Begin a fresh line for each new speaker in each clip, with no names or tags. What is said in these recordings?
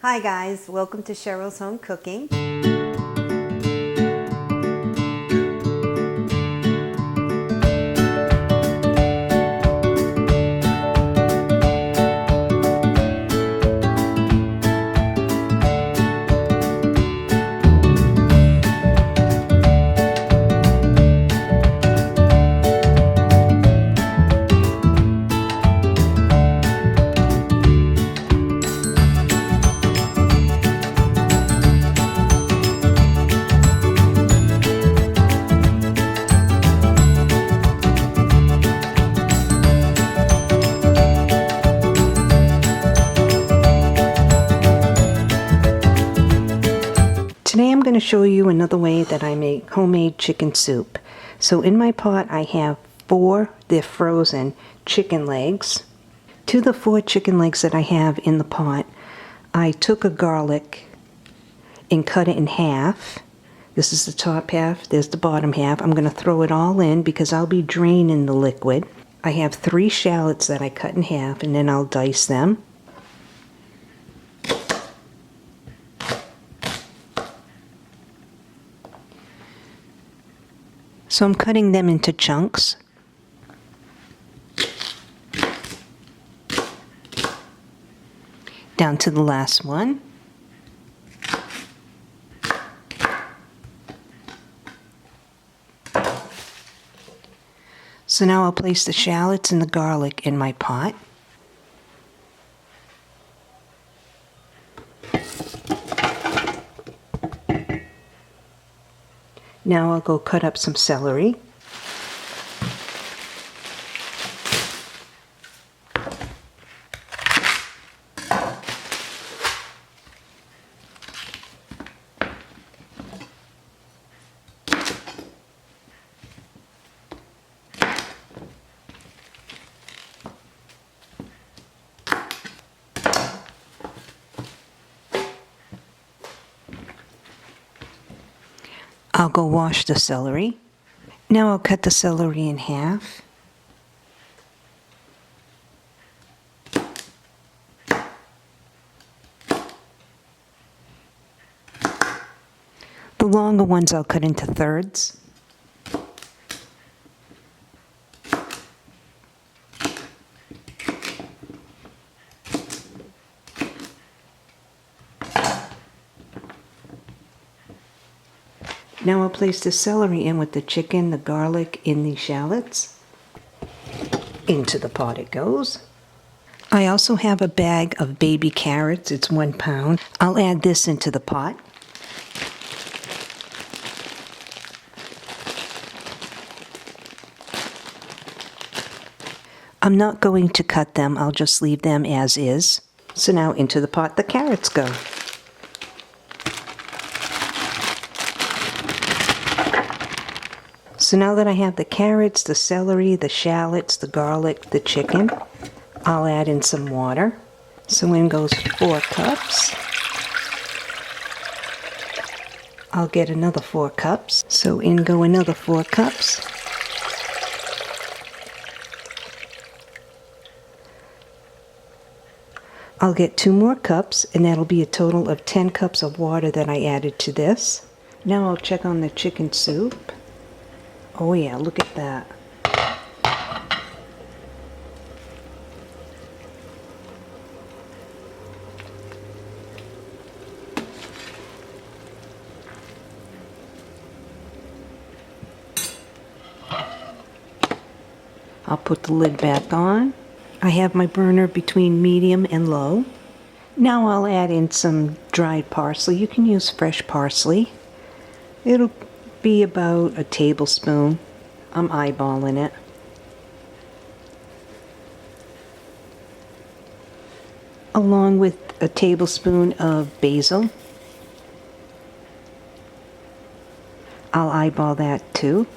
Hi guys, welcome to Cheryl's Home Cooking. Today I'm going to show you another way that I make homemade chicken soup. So in my pot I have they're frozen, chicken legs. To the 4 chicken legs that I have in the pot, I took a garlic and cut it in half. This is the top half, there's the bottom half. I'm going to throw it all in because I'll be draining the liquid. I have 3 shallots that I cut in half and then I'll dice them. So I'm cutting them into chunks. Down to the last one. So now I'll place the shallots and the garlic in my pot. Now I'll go cut up some celery. I'll go wash the celery. Now I'll cut the celery in half. The longer ones I'll cut into thirds. Now I'll place the celery in with the chicken, the garlic, and the shallots. Into the pot it goes. I also have a bag of baby carrots. It's 1 pound. I'll add this into the pot. I'm not going to cut them. I'll just leave them as is. So now into the pot the carrots go. So now that I have the carrots, the celery, the shallots, the garlic, the chicken, I'll add in some water. So in goes 4 cups. I'll get another 4 cups. So in go another 4 cups. I'll get 2 more cups, and that'll be a total of 10 cups of water that I added to this. Now I'll check on the chicken soup. Oh yeah, look at that. I'll put the lid back on. I have my burner between medium and low. Now I'll add in some dried parsley. You can use fresh parsley. It'll be about a tablespoon. I'm eyeballing it. Along with a tablespoon of basil. I'll eyeball that too.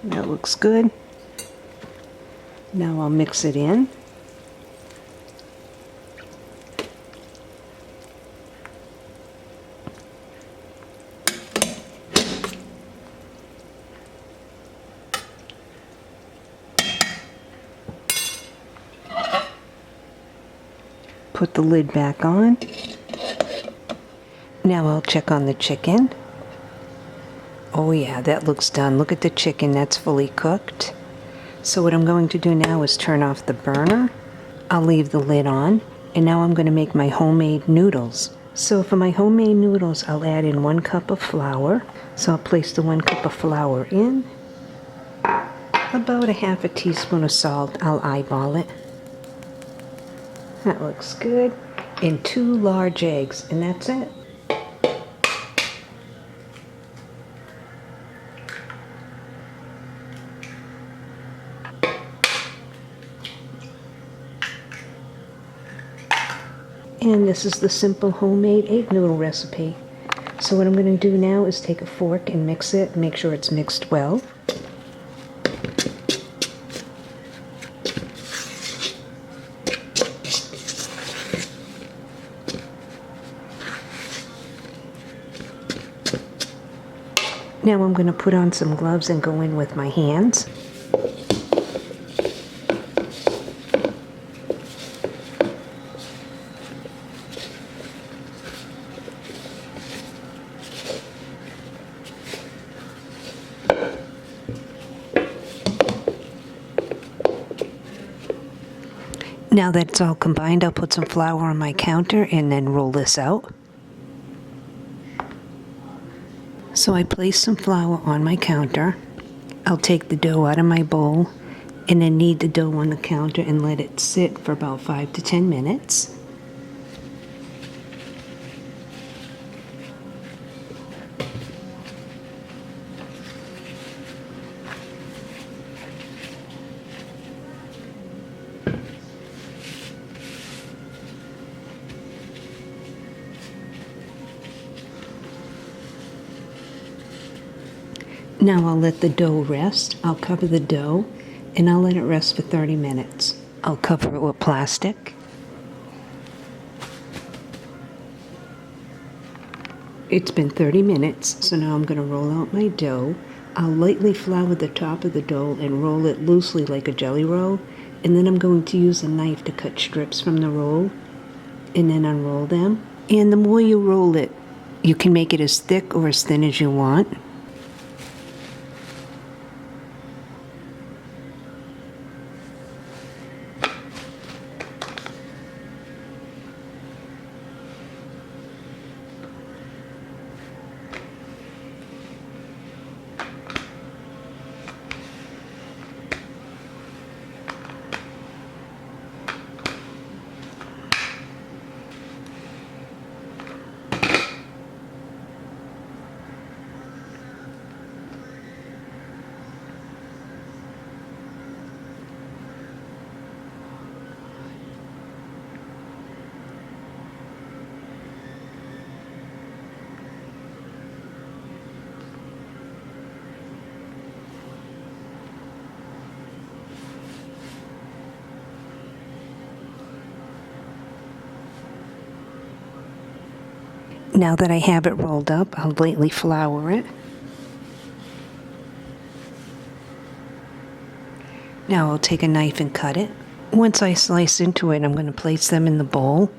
That looks good. Now I'll mix it in. Put the lid back on. Now I'll check on the chicken. Oh yeah, that looks done. Look at the chicken, that's fully cooked. So what I'm going to do now is turn off the burner. I'll leave the lid on. And now I'm going to make my homemade noodles. So for my homemade noodles, I'll add in 1 cup of flour. So I'll place the 1 cup of flour in. About a half a teaspoon of salt. I'll eyeball it. That looks good. And 2 large eggs, and that's it. And this is the simple homemade egg noodle recipe. So what I'm going to do now is take a fork and mix it, make sure it's mixed well. Now I'm going to put on some gloves and go in with my hands. Now that it's all combined, I'll put some flour on my counter and then roll this out. So I place some flour on my counter. I'll take the dough out of my bowl and then knead the dough on the counter and let it sit for about 5 to 10 minutes. Now I'll let the dough rest. I'll cover the dough and I'll let it rest for 30 minutes. I'll cover it with plastic. It's been 30 minutes, so now I'm going to roll out my dough. I'll lightly flour the top of the dough and roll it loosely like a jelly roll. And then I'm going to use a knife to cut strips from the roll and then unroll them. And the more you roll it, you can make it as thick or as thin as you want. Now that I have it rolled up, I'll lightly flour it. Now I'll take a knife and cut it. Once I slice into it, I'm going to place them in the bowl.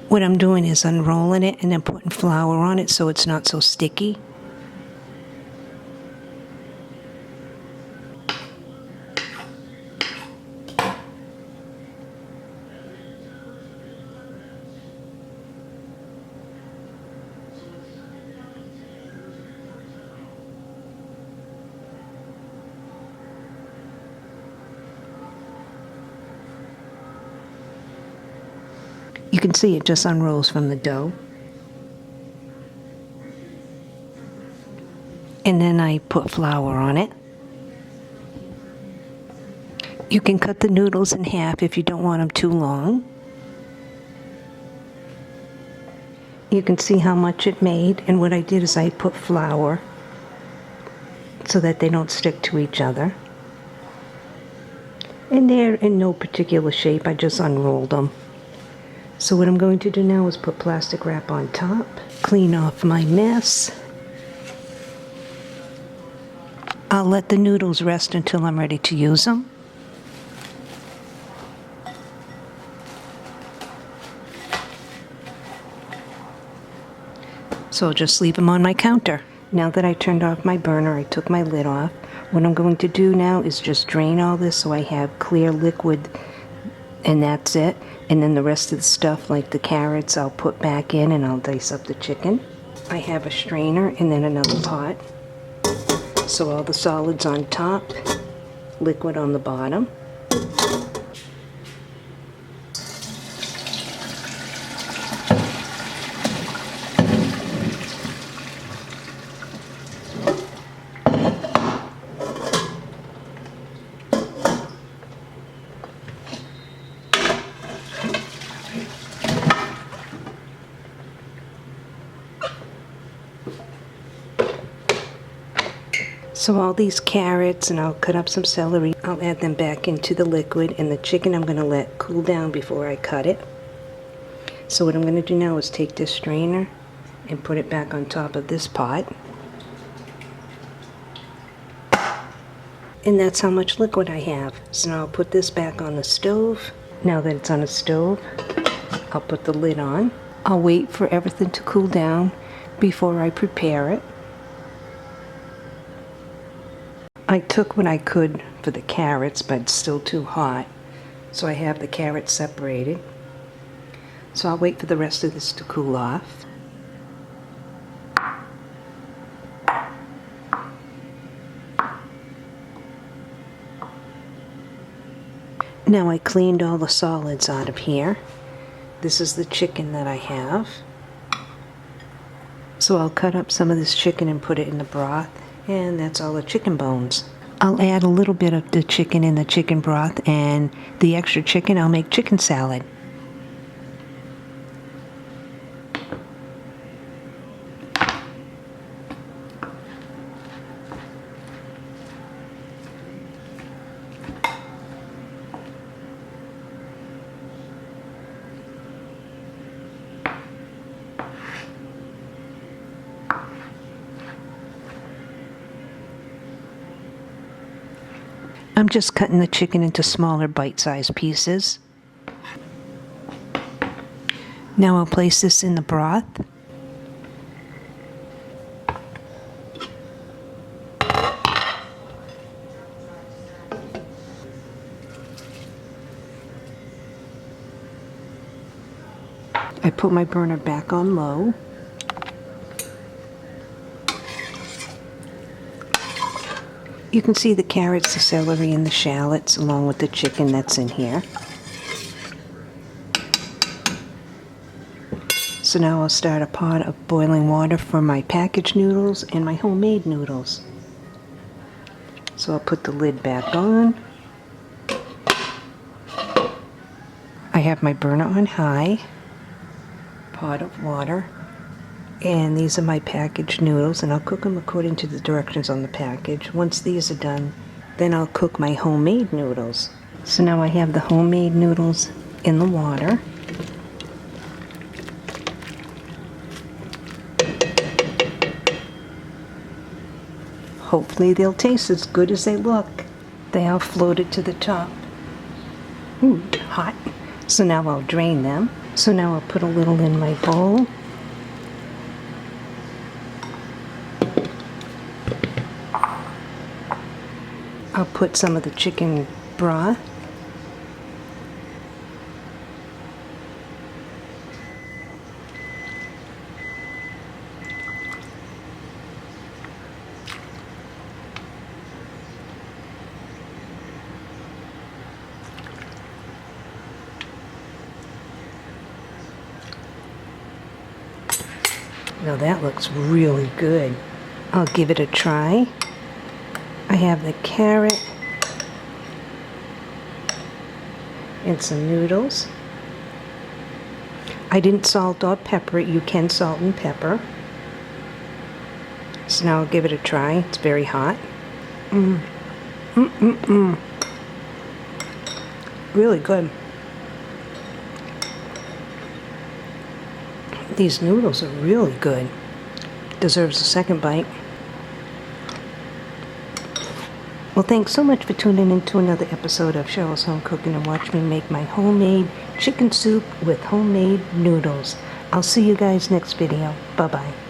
What I'm doing is unrolling it and then putting flour on it so it's not so sticky. You can see it just unrolls from the dough. And then I put flour on it. You can cut the noodles in half if you don't want them too long. You can see how much it made, and what I did is I put flour so that they don't stick to each other. And they're in no particular shape, I just unrolled them. So what I'm going to do now is put plastic wrap on top, clean off my mess. I'll let the noodles rest until I'm ready to use them. So I'll just leave them on my counter. Now that I turned off my burner, I took my lid off. What I'm going to do now is just drain all this so I have clear liquid, and that's it. And then the rest of the stuff, like the carrots, I'll put back in and I'll dice up the chicken. I have a strainer and then another pot. So all the solids on top, liquid on the bottom. So all these carrots, and I'll cut up some celery, I'll add them back into the liquid, and the chicken I'm going to let cool down before I cut it. So what I'm going to do now is take this strainer and put it back on top of this pot. And that's how much liquid I have. So now I'll put this back on the stove. Now that it's on the stove, I'll put the lid on. I'll wait for everything to cool down before I prepare it. I took what I could for the carrots, but it's still too hot. So I have the carrots separated. So I'll wait for the rest of this to cool off. Now I cleaned all the solids out of here. This is the chicken that I have. So I'll cut up some of this chicken and put it in the broth. And that's all the chicken bones. I'll add a little bit of the chicken in the chicken broth, and the extra chicken I'll make chicken salad. I'm just cutting the chicken into smaller bite-sized pieces. Now I'll place this in the broth. I put my burner back on low. You can see the carrots, the celery, and the shallots along with the chicken that's in here. So now I'll start a pot of boiling water for my packaged noodles and my homemade noodles. So I'll put the lid back on. I have my burner on high, pot of water. And these are my packaged noodles, and I'll cook them according to the directions on the package. Once these are done, then I'll cook my homemade noodles. So now I have the homemade noodles in the water. Hopefully they'll taste as good as they look. They all floated to the top. Ooh, hot. So now I'll drain them. So now I'll put a little in my bowl. I'll put some of the chicken broth. Now that looks really good. I'll give it a try. I have the carrot and some noodles. I didn't salt or pepper it. You can salt and pepper. So now I'll give it a try. It's very hot. Really good. These noodles are really good. Deserves a second bite. Well, thanks so much for tuning in to another episode of Cheryl's Home Cooking, and watch me make my homemade chicken soup with homemade noodles. I'll see you guys next video. Bye-bye.